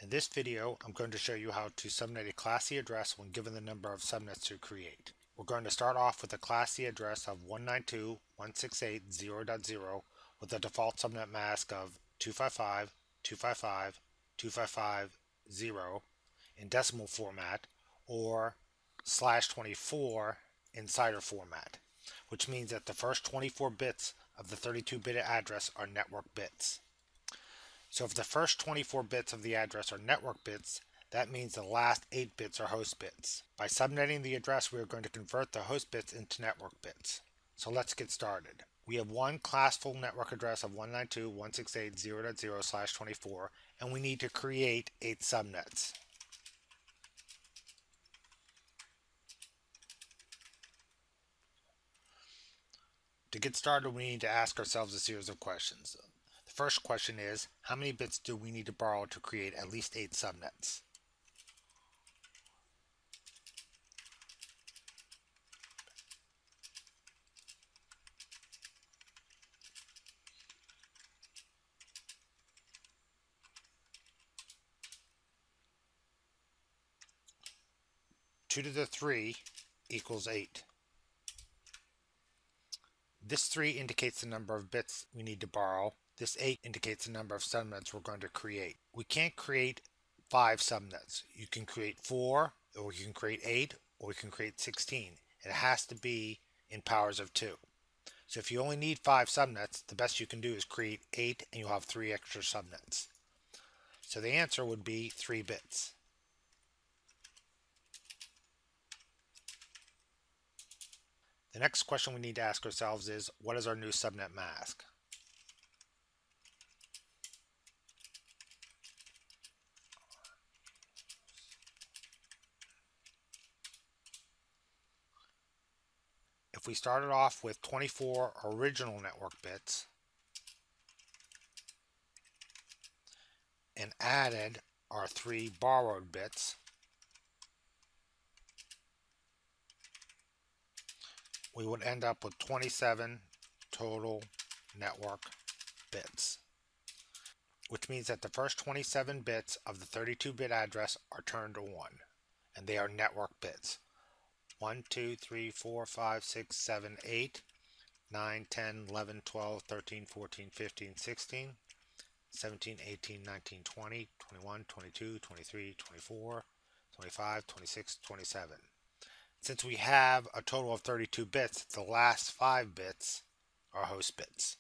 In this video, I'm going to show you how to subnet a Class C address when given the number of subnets to create. We're going to start off with a Class C address of 192.168.0.0 with a default subnet mask of 255.255.255.0 in decimal format or /24 in CIDR format, which means that the first 24 bits of the 32-bit address are network bits. So if the first 24 bits of the address are network bits, that means the last 8 bits are host bits. By subnetting the address, we are going to convert the host bits into network bits. So let's get started. We have one classful network address of 192.168.0.0/24, and we need to create 8 subnets. To get started, we need to ask ourselves a series of questions. The first question is, how many bits do we need to borrow to create at least 8 subnets? Two to the 3 equals 8. This 3 indicates the number of bits we need to borrow. This 8 indicates the number of subnets we're going to create. We can't create 5 subnets. You can create 4, or you can create 8, or you can create 16. It has to be in powers of 2. So if you only need 5 subnets, the best you can do is create 8 and you'll have 3 extra subnets. So the answer would be 3 bits. The next question we need to ask ourselves is, what is our new subnet mask? If we started off with 24 original network bits and added our 3 borrowed bits, we would end up with 27 total network bits, which means that the first 27 bits of the 32-bit address are turned to 1, and they are network bits. 1, 2, 3, 4, 5, 6, 7, 8, 9, 10, 11, 12, 13, 14, 15, 16, 17, 18, 19, 20, 21, 22, 23, 24, 25, 26, 27. Since we have a total of 32 bits, the last 5 bits are host bits.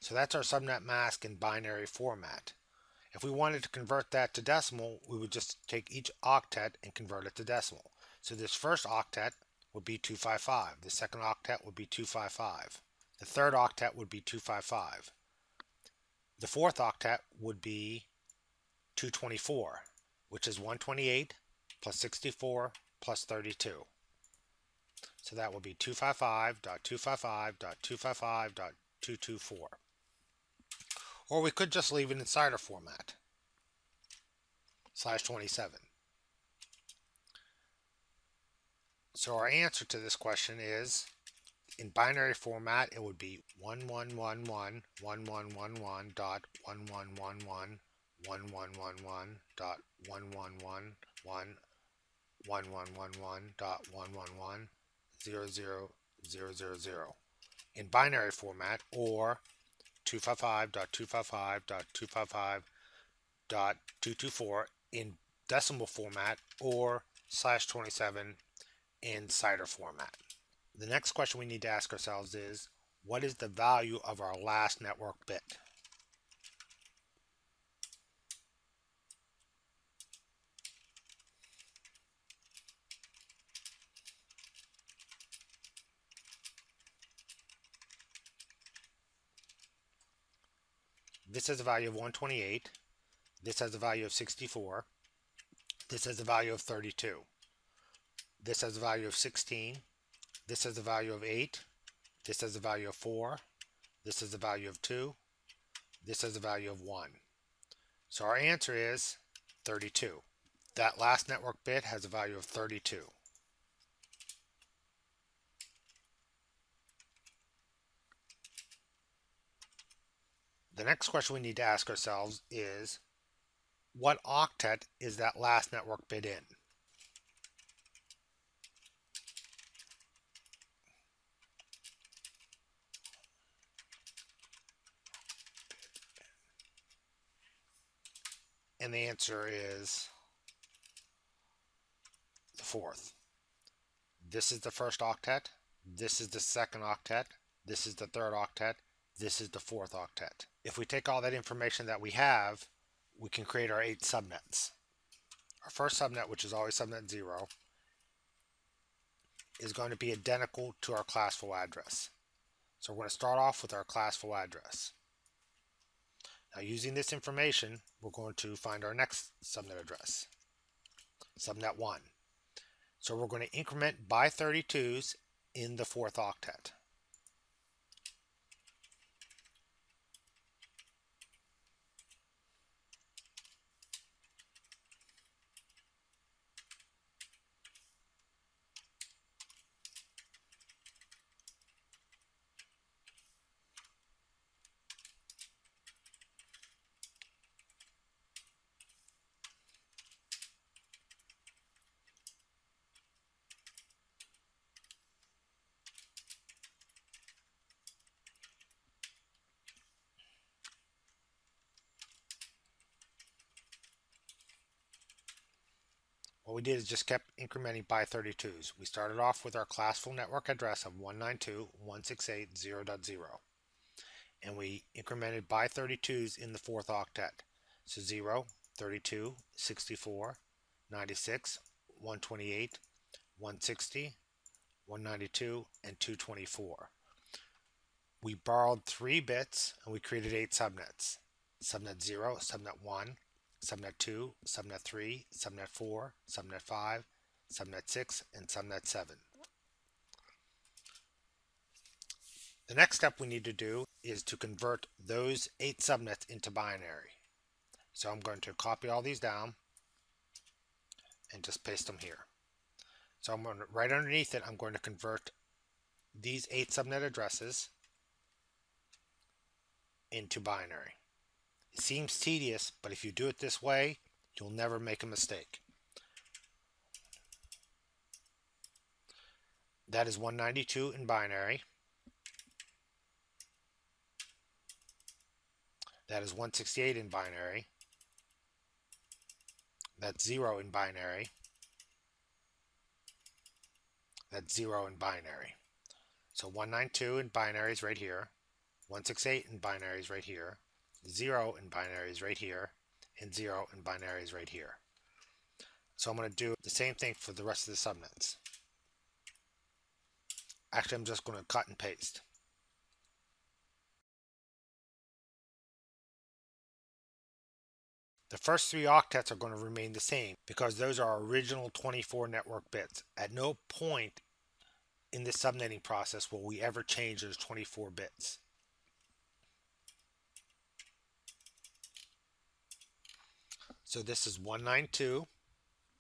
So that's our subnet mask in binary format. If we wanted to convert that to decimal, we would just take each octet and convert it to decimal. So this first octet would be 255. The second octet would be 255. The third octet would be 255. The fourth octet would be 224, which is 128 plus 64 plus 32. So that will be 255.255.255.224. Or we could just leave it in CIDR format, /27. So our answer to this question is, in binary format, it would be 1111.1111.1111.1111.1111.11100000 in binary format, or 255.255.255.224 in decimal format, or /27 in CIDR format. The next question we need to ask ourselves is, what is the value of our last network bit? This has a value of 128. This has a value of 64. This has a value of 32. This has a value of 16. This has a value of 8. This has a value of 4. This has a value of 2. This has a value of 1. So our answer is 32. That last network bit has a value of 32. The next question we need to ask ourselves is, what octet is that last network bit in. And the answer is the fourth. This is the first octet, this is the second octet, this is the third octet, this is the fourth octet. If we take all that information that we have, we can create our 8 subnets. Our first subnet, which is always subnet 0, is going to be identical to our classful address. So we're going to start off with our classful address. Now, using this information, we're going to find our next subnet address, subnet 1. So we're going to increment by 32s in the fourth octet. What we did is just kept incrementing by 32s. We started off with our classful network address of 192.168.0.0, and we incremented by 32s in the fourth octet. So 0, 32, 64, 96, 128, 160, 192, and 224. We borrowed 3 bits and we created 8 subnets. Subnet 0, Subnet 1, Subnet 2, Subnet 3, Subnet 4, Subnet 5, Subnet 6, and Subnet 7. The next step we need to do is to convert those 8 subnets into binary. So I'm going to copy all these down and just paste them here. So I'm going to, right underneath it, I'm going to convert these 8 subnet addresses into binary. It seems tedious, but if you do it this way, you'll never make a mistake. That is 192 in binary. That is 168 in binary. That's 0 in binary. That's 0 in binary. So 192 in binary is right here. 168 in binary is right here. 0 in binary is right here. And 0 in binary is right here. So I'm going to do the same thing for the rest of the subnets. Actually, I'm just going to cut and paste. The first 3 octets are going to remain the same because those are original 24 network bits. At no point in this subnetting process will we ever change those 24 bits. So this is 192,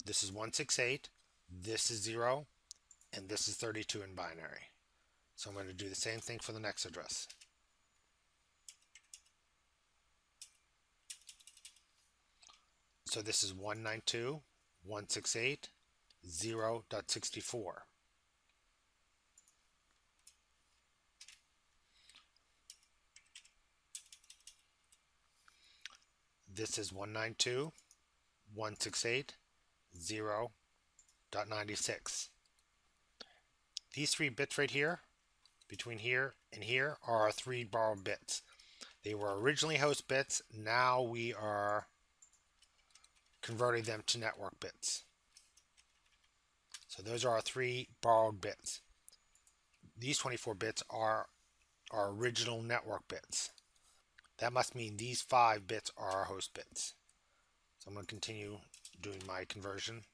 this is 168, this is 0, and this is 32 in binary. So I'm going to do the same thing for the next address. So this is 192, 168, 0.64. This is 192, 168, 0.96. These 3 bits right here, between here and here, are our 3 borrowed bits. They were originally host bits, now we are converting them to network bits. So those are our 3 borrowed bits. These 24 bits are our original network bits. That must mean these 5 bits are our host bits. So I'm going to continue doing my conversion.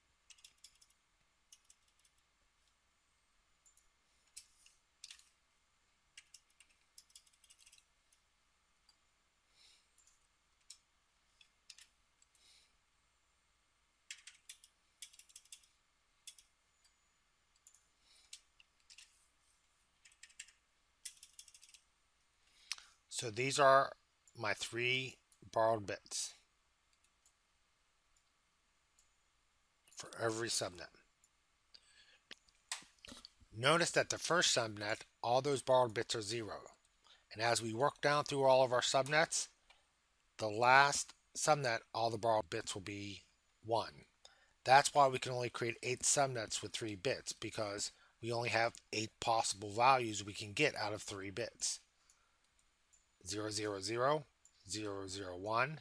So these are my 3 borrowed bits. for every subnet. Notice that the first subnet, all those borrowed bits are 0. And as we work down through all of our subnets, the last subnet, all the borrowed bits will be 1. That's why we can only create 8 subnets with 3 bits, because we only have 8 possible values we can get out of 3 bits. 000, 001, 010,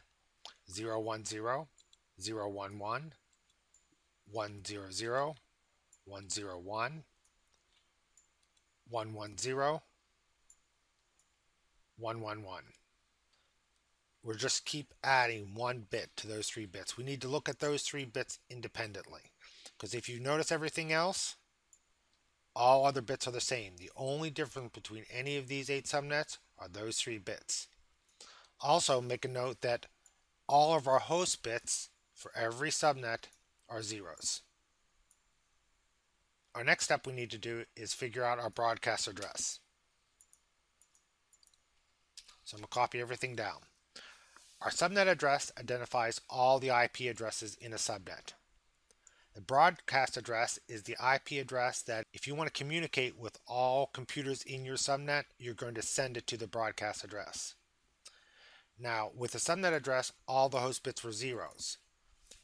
011, 100, 101, 110, 111. We'll just keep adding 1 bit to those 3 bits. We need to look at those 3 bits independently, because if you notice everything else, all other bits are the same. The only difference between any of these 8 subnets are those 3 bits. Also, make a note that all of our host bits for every subnet are zeros. Our next step we need to do is figure out our broadcast address. So I'm going to copy everything down. Our subnet address identifies all the IP addresses in a subnet. The broadcast address is the IP address that if you want to communicate with all computers in your subnet, you're going to send it to the broadcast address. Now, with the subnet address, all the host bits were zeros.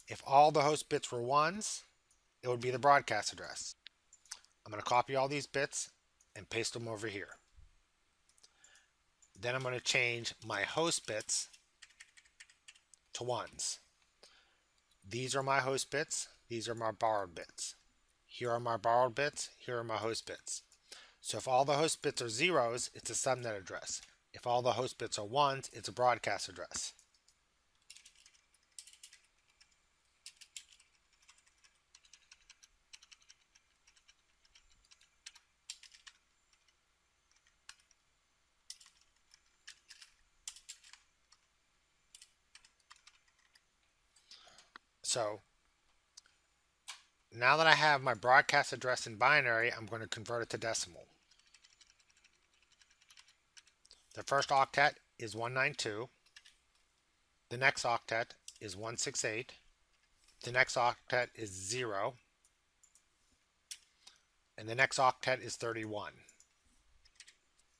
If all the host bits were ones, it would be the broadcast address. I'm going to copy all these bits and paste them over here. Then I'm going to change my host bits to ones. These are my host bits. These are my borrowed bits. Here are my borrowed bits. Here are my host bits. So if all the host bits are zeros, it's a subnet address. If all the host bits are ones, it's a broadcast address. So now that I have my broadcast address in binary, I'm going to convert it to decimal. The first octet is 192. The next octet is 168. The next octet is 0. And the next octet is 31.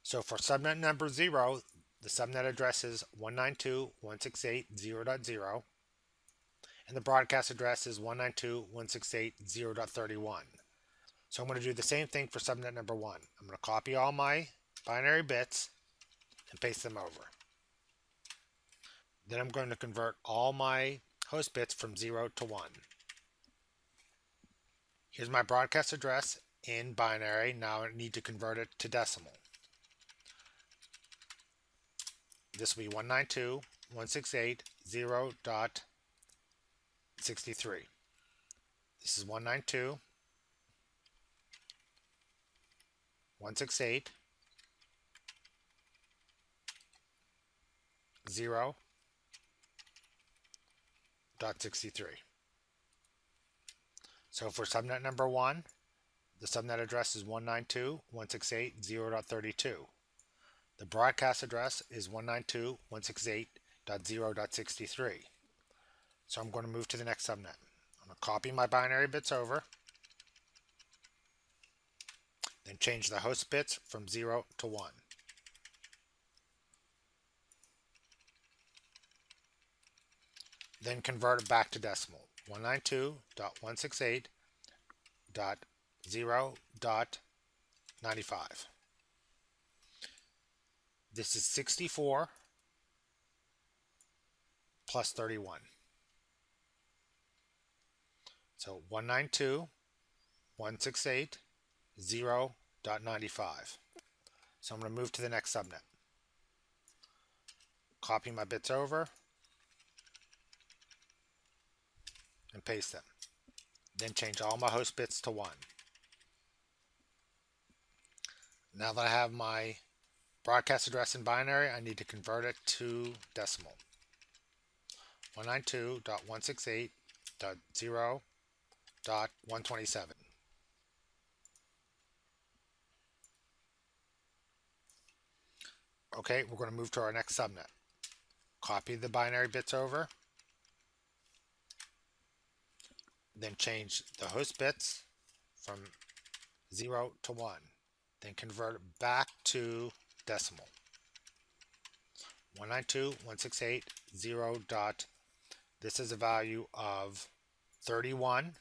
So for subnet number 0, the subnet address is 192.168.0.0. And the broadcast address is 192.168.0.31. So I'm going to do the same thing for subnet number 1. I'm going to copy all my binary bits and paste them over. Then I'm going to convert all my host bits from 0 to 1. Here's my broadcast address in binary. Now I need to convert it to decimal. This will be 192.168.0.63. This is 192.168.0.63. So for subnet number 1, the subnet address is 192.168.0.32. The broadcast address is 192.168.0.63. So I'm going to move to the next subnet. I'm going to copy my binary bits over, then change the host bits from 0 to 1. Then convert it back to decimal. 192.168.0.95. This is 64 plus 31. So 192.168.0.95. So I'm going to move to the next subnet. Copy my bits over and paste them. Then change all my host bits to 1. Now that I have my broadcast address in binary, I need to convert it to decimal. 192.168.0.127. Okay, we're going to move to our next subnet. Copy the binary bits over. Then change the host bits from 0 to 1. Then convert it back to decimal. 192.168.0 dot. This is a value of 31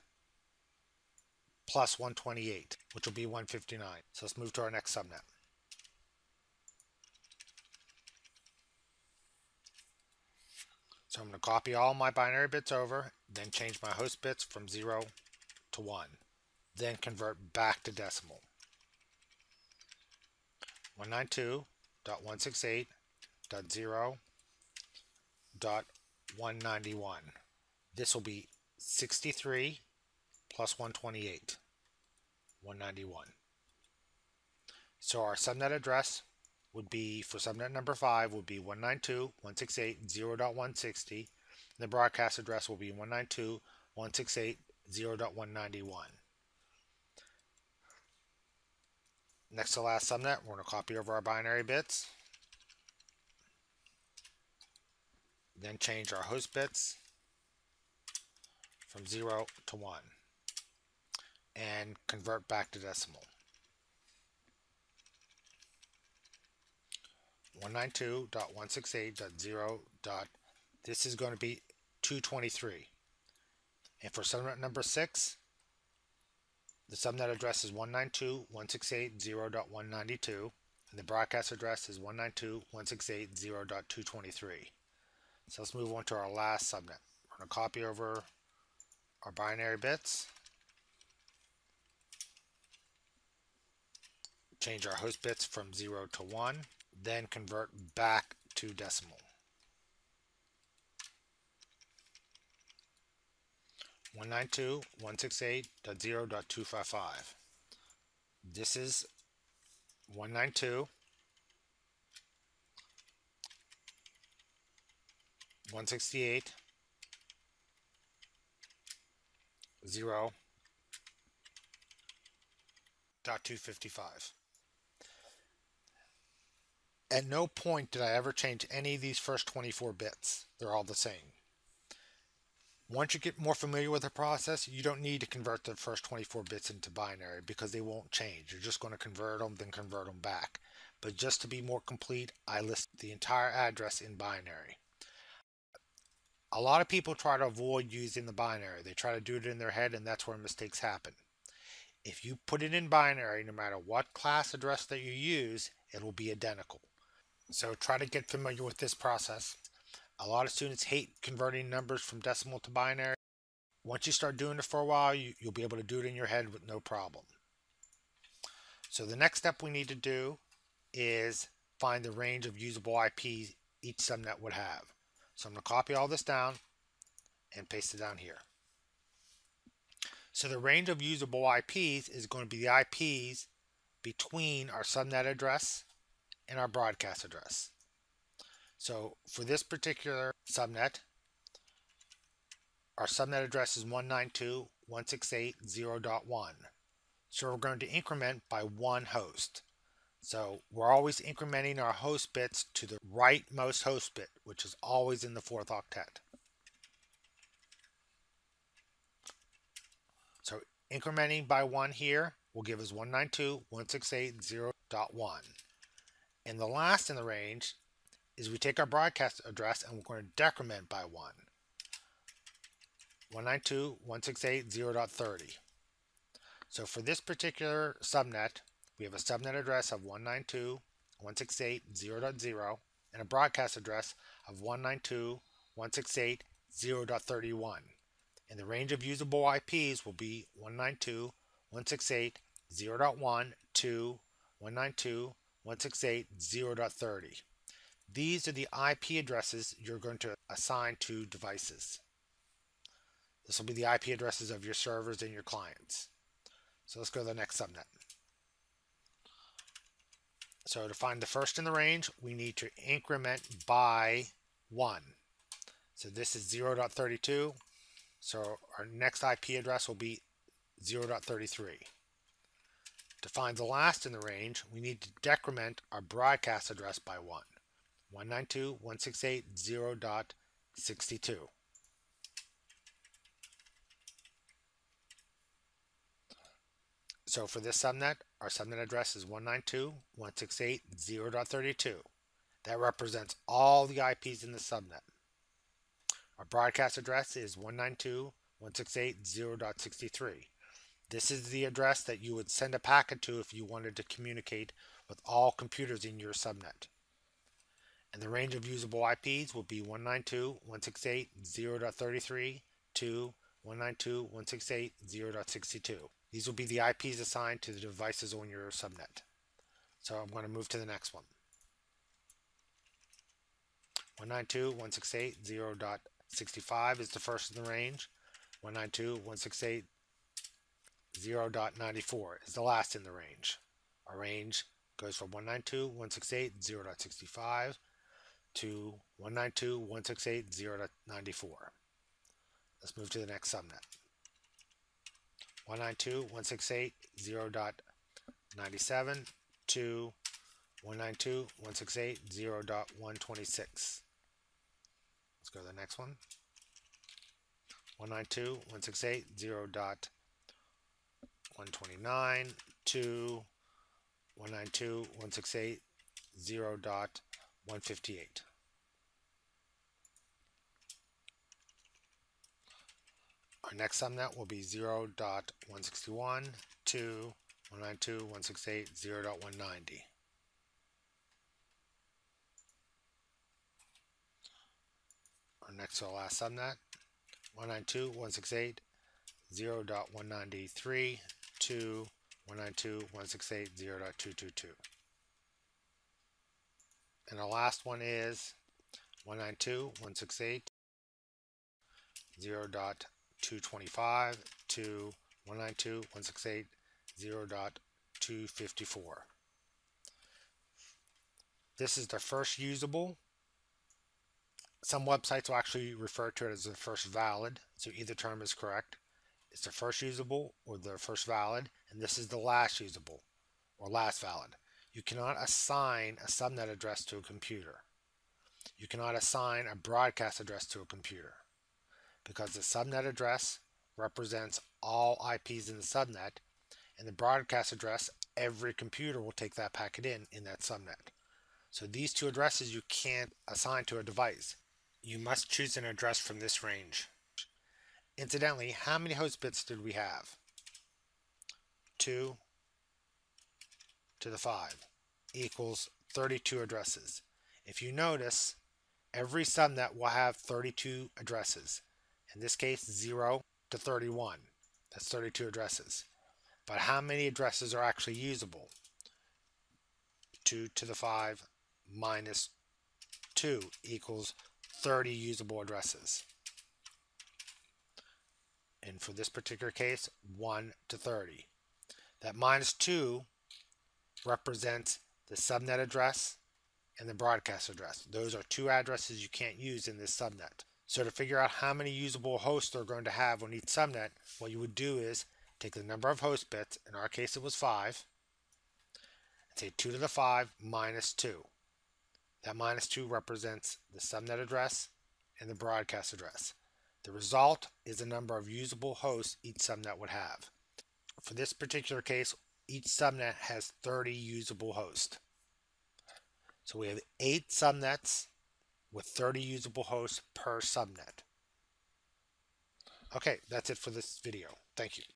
plus 128, which will be 159. So let's move to our next subnet. So I'm going to copy all my binary bits over, then change my host bits from 0 to 1. Then convert back to decimal. 192.168.0.191. This will be 63 plus 128, 191. So our subnet address would be, for subnet number 5, would be 192.168.0.160. The broadcast address will be 192.168.0.191. Next to last subnet, we're going to copy over our binary bits. Then change our host bits from 0 to 1. And convert back to decimal. 192.168.0. This is going to be 223. And for subnet number 6, the subnet address is 192.168.0.192, and the broadcast address is 192.168.0.223. So let's move on to our last subnet. We're going to copy over our binary bits, change our host bits from 0 to 1, then convert back to decimal. 192.168.0.255. This is 168.0.255. At no point did I ever change any of these first 24 bits. They're all the same. Once you get more familiar with the process, you don't need to convert the first 24 bits into binary because they won't change. You're just going to convert them, then convert them back. But just to be more complete, I list the entire address in binary. A lot of people try to avoid using the binary. They try to do it in their head, and that's where mistakes happen. If you put it in binary, no matter what class address that you use, it will be identical. So try to get familiar with this process. A lot of students hate converting numbers from decimal to binary. Once you start doing it for a while, you'll be able to do it in your head with no problem. So the next step we need to do is find the range of usable IPs each subnet would have. So I'm going to copy all this down and paste it down here. So the range of usable IPs is going to be the IPs between our subnet address and our broadcast address. So for this particular subnet, our subnet address is 192.168.0.1. So we're going to increment by one host. So we're always incrementing our host bits to the rightmost host bit, which is always in the 4th octet. So incrementing by 1 here will give us 192.168.0.1. And the last in the range is we take our broadcast address and we're going to decrement by 1. 192.168.0.30. So for this particular subnet, we have a subnet address of 192.168.0.0 and a broadcast address of 192.168.0.31. And the range of usable IPs will be 192.168.0.1 to 192.168.0.30. These are the IP addresses you're going to assign to devices. This will be the IP addresses of your servers and your clients. So let's go to the next subnet. So to find the first in the range, we need to increment by 1. So this is 0.32. So our next IP address will be 0.33. To find the last in the range, we need to decrement our broadcast address by 1. 192.168.0.62. So for this subnet, our subnet address is 192.168.0.32. That represents all the IPs in the subnet. Our broadcast address is 192.168.0.63. This is the address that you would send a packet to if you wanted to communicate with all computers in your subnet. And the range of usable IPs will be 192.168.0.33 to 192.168.0.62. These will be the IPs assigned to the devices on your subnet. So I'm going to move to the next one. 192.168.0.65 is the first in the range. 192.168.0.94 is the last in the range. Our range goes from 192.168.0.65 to 192.168.0.94. Let's move to the next subnet. 192.168.0.97 to 192.168.0.126. Let's go to the next one. 192.168.0.129 to 192.168.0.158. Our next subnet will be 0.161 to 192.168.0.190. Our next to last subnet, 192.168.0.193 to 192.168.0.222. And our last one is 192.168.0.225 to 192.168.0.254. This is the first usable. Some websites will actually refer to it as the first valid, so either term is correct. It's the first usable or the first valid, and this is the last usable or last valid. You cannot assign a subnet address to a computer. You cannot assign a broadcast address to a computer because the subnet address represents all IPs in the subnet, and the broadcast address, every computer will take that packet in that subnet. So these two addresses you can't assign to a device. You must choose an address from this range. Incidentally, how many host bits did we have? 2 to the 5 equals 32 addresses. If you notice, every subnet will have 32 addresses. In this case, 0 to 31. That's 32 addresses. But how many addresses are actually usable? 2 to the 5 minus 2 equals 30 usable addresses. And for this particular case, 1 to 30. That minus 2 represents the subnet address and the broadcast address. Those are two addresses you can't use in this subnet. So to figure out how many usable hosts they're going to have on each subnet, what you would do is take the number of host bits, in our case it was 5, and say 2 to the 5 minus 2. That minus 2 represents the subnet address and the broadcast address. The result is the number of usable hosts each subnet would have. For this particular case, each subnet has 30 usable hosts. So we have 8 subnets with 30 usable hosts per subnet. Okay, that's it for this video. Thank you.